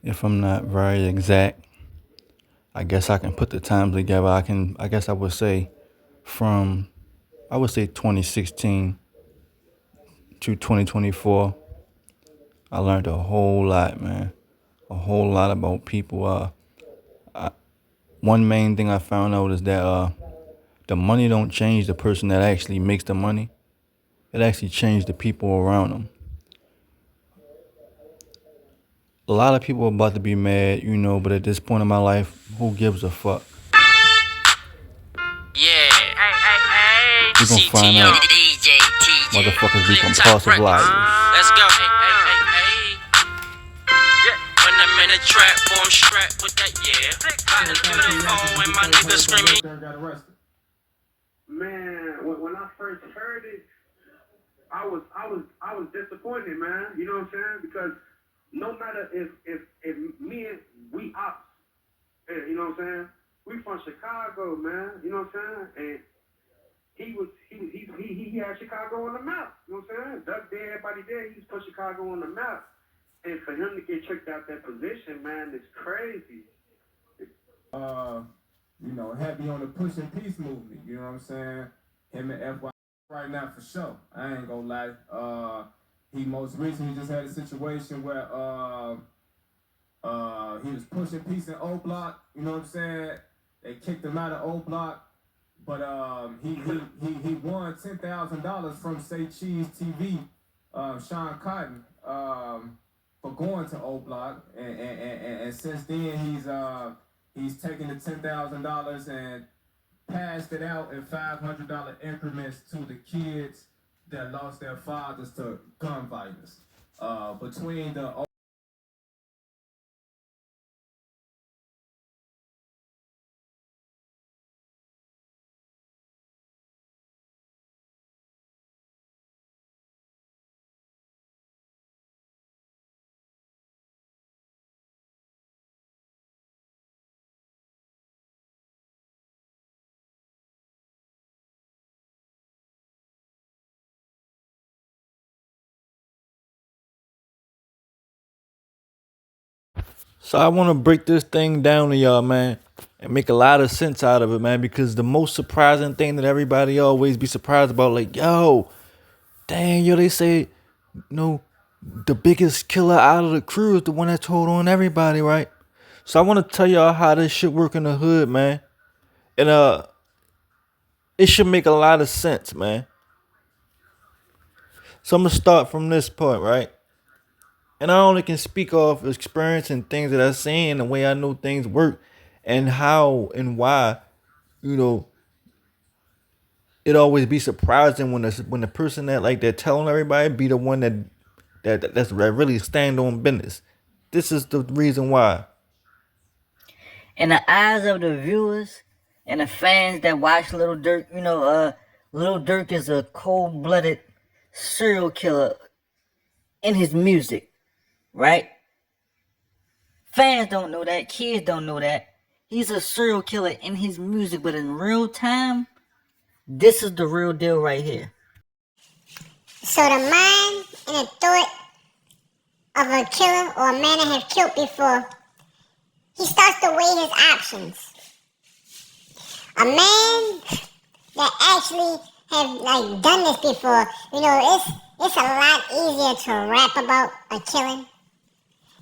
If I'm not very exact, I guess I can put the times together. I guess I would say from, I would say 2016 to 2024, I learned a whole lot, man. A whole lot about people. One main thing I found out is that the money don't change the person that actually makes the money. It actually changed the people around them. A lot of people are about to be mad, but at this point in my life, who gives a fuck? Yeah, hey, We gonna find CTO, out DJ, TJ, motherfuckers be top compulsive records. liars. Let's go. Hey. Yeah. When I'm in the trap, boy, I'm strapped with that, yeah. Riding through the phone when my niggas screaming. Got arrested. Man, when I first heard it, I was disappointed, man. You know what I'm saying? Because no matter if me and we ops, you know what I'm saying? We from Chicago, man. You know what I'm saying? And he had Chicago on the map. You know what I'm saying? Duck there, everybody there. He's put Chicago on the map. And for him to get tricked out that position, man, it's crazy. Heavy on the push and peace movement. You know what I'm saying? Him and FY right now for sure. I ain't gonna lie. He most recently just had a situation where he was pushing peace in O Block. You know what I'm saying? They kicked him out of O Block, but he won $10,000 from Say Cheese TV, Sean Cotton, for going to O Block, and since then he's taken the $10,000 and passed it out in $500 increments to the kids that lost their fathers to gun violence. Between the So I want to break this thing down to y'all, man, and make a lot of sense out of it, man, because the most surprising thing that everybody always be surprised about, like, yo, dang, yo, they say, the biggest killer out of the crew is the one that told on everybody, right? So I want to tell y'all how this shit work in the hood, man. And it should make a lot of sense, man. So I'm gonna start from this point, right? And I only can speak off experience and things that I've seen, the way I know things work, and how and why, you know, it always be surprising when the person that like they're telling everybody be the one that really stand on business. This is the reason why. In the eyes of the viewers and the fans that watch Little Durk, Little Durk is a cold-blooded serial killer in his music, right? Fans don't know that, kids don't know that. He's a serial killer in his music, but in real time, this is the real deal right here. So the mind and the thought of a killer or a man that have killed before, he starts to weigh his options. A man that actually have done this before, it's a lot easier to rap about a killing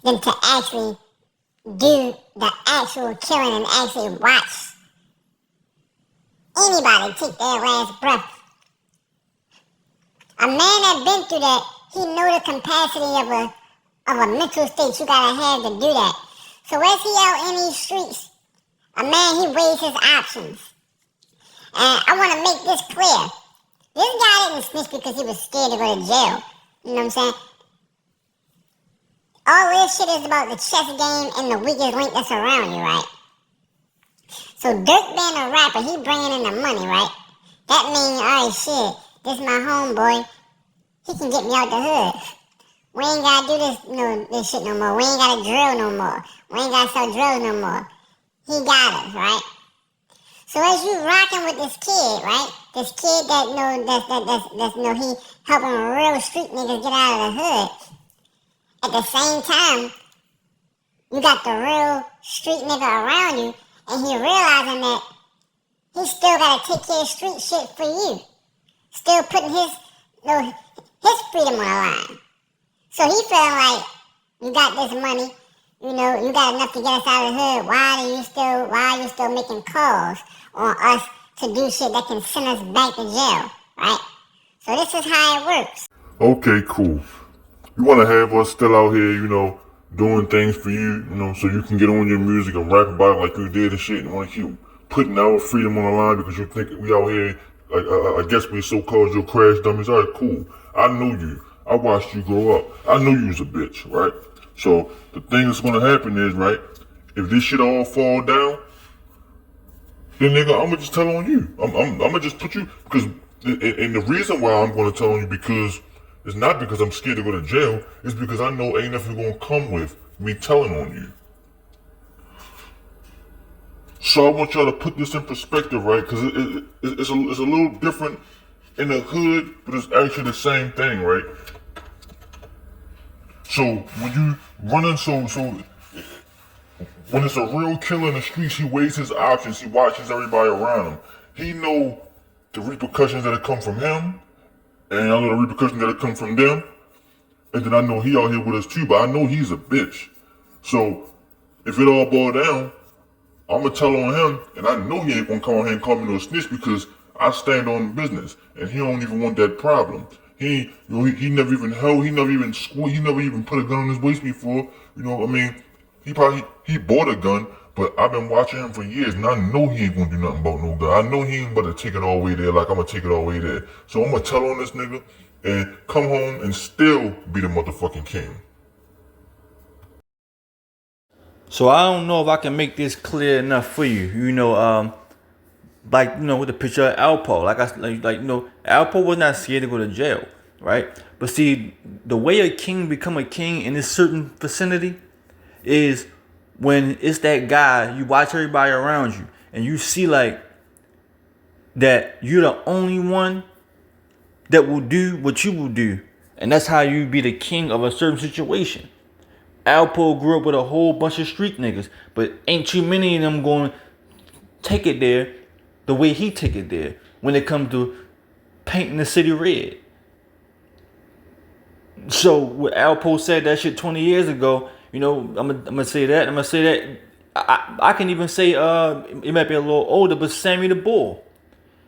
than to actually do the actual killing and actually watch anybody take their last breath. A man that been through that, he know the capacity of a mental state you gotta have to do that. So as he out in these streets, a man, he weighs his options. And I want to make this clear. This guy didn't snitch because he was scared to go to jail. You know what I'm saying? All this shit is about the chess game and the weakest link that's around you, right? So Durk being a rapper, he bringing in the money, right? That means, alright, shit, this my homeboy. He can get me out the hood. We ain't gotta do this shit no more. We ain't gotta drill no more. We ain't gotta sell drugs no more. He got us, right? So as you rocking with this kid, right? This kid that he helping real street niggas get out of the hood. At the same time, you got the real street nigga around you, and he realizing that he still gotta take care of street shit for you. Still putting his freedom on the line. So he feeling like, you got this money, you know, you got enough to get us out of the hood. Why are you still making calls on us to do shit that can send us back to jail, right? So this is how it works. Okay, cool. You want to have us still out here, you know, doing things for you, you know, so you can get on your music and rap about it like you did and shit, and want to keep putting our freedom on the line because you think we out here, like, I guess we so-called your crash dummies. All right, cool. I know you. I watched you grow up. I knew you was a bitch, right? So the thing that's gonna happen is, right, if this shit all fall down, then nigga, I'ma just tell on you. I'ma just put you, because, and the reason why I'm gonna tell on you, because it's not because I'm scared to go to jail, it's because I know ain't nothing gonna come with me telling on you. So I want y'all to put this in perspective, right? Because it's a little different in the hood, but it's actually the same thing, right? So when you running, so when it's a real killer in the streets, he weighs his options. He watches everybody around him. He know the repercussions that come from him, and I know the repercussions that come from them. And then I know he out here with us too, but I know he's a bitch. So if it all boils down, I'ma tell on him, and I know he ain't gonna come on here and call me no snitch because I stand on business, and he don't even want that problem. He never even held, he never even put a gun on his waist before. You know, I mean, he bought a gun, but I've been watching him for years, and I know he ain't gonna do nothing about no gun. I know he ain't about to take it all the way there like I'm gonna take it all the way there. So I'm gonna tell on this nigga and come home and still be the motherfucking king. So I don't know if I can make this clear enough for you. You know, like, you know, with the picture of Alpo, like you know, Alpo was not scared to go to jail, right? But see, the way a king become a king in this certain vicinity is when it's that guy, you watch everybody around you, and you see like that you're the only one that will do what you will do, and that's how you be the king of a certain situation. Alpo grew up with a whole bunch of street niggas, but ain't too many of them going to take it there the way he take it there when it comes to painting the city red. So what Alpo said that shit 20 years ago, you know, I'm gonna say that. I can even say it might be a little older, but Sammy the Bull.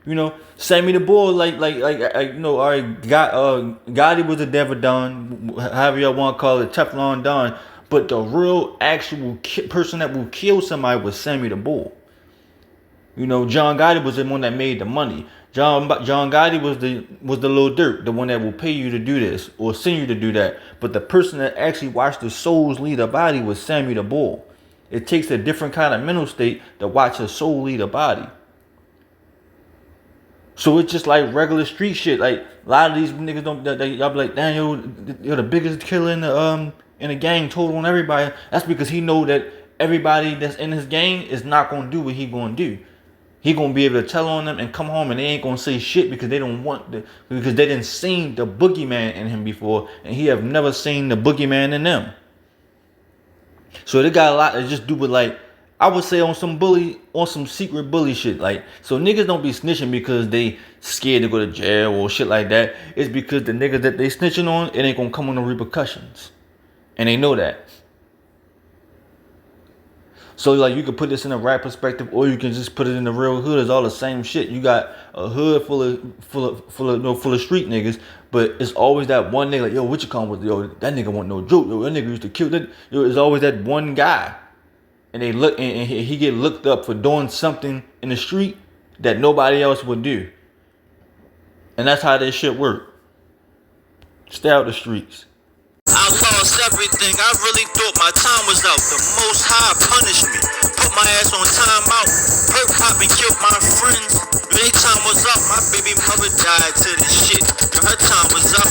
You know, Sammy the Bull, like you know, all right, Gotti was a Denver Don, however y'all want to call it, Teflon Don. But the real actual person that will kill somebody was Sammy the Bull. You know, John Gotti was the one that made the money. John Gotti was the Lil Durk, the one that will pay you to do this or send you to do that. But the person that actually watched the souls leave the body was Sammy the Bull. It takes a different kind of mental state to watch a soul leave the body. So it's just like regular street shit. Like a lot of these niggas don't. Y'all be like, damn, you're the biggest killer in the gang, total on everybody. That's because he know that everybody that's in his gang is not gonna do what he gonna do. He gonna be able to tell on them and come home and they ain't gonna say shit because they don't want because they didn't seen the boogeyman in him before, and he have never seen the boogeyman in them. So they got a lot to just do with, like, I would say on some secret bully shit. Like, so niggas don't be snitching because they scared to go to jail or shit like that. It's because the niggas that they snitching on, it ain't gonna come with no repercussions. And they know that. So like you can put this in a rap perspective, or you can just put it in the real hood. It's all the same shit. You got a hood full of street niggas, but it's always that one nigga like, yo, what you call with, yo, that nigga want no joke, yo, that nigga used to kill that. Yo, it's always that one guy, and they look and he get looked up for doing something in the street that nobody else would do, and that's how that shit work. Stay out the streets. I lost everything, I really thought my time was out. The most high punished me, put my ass on timeout. Perk pop and killed my friends. Their time was up, my baby mother died to this shit. Her time was up.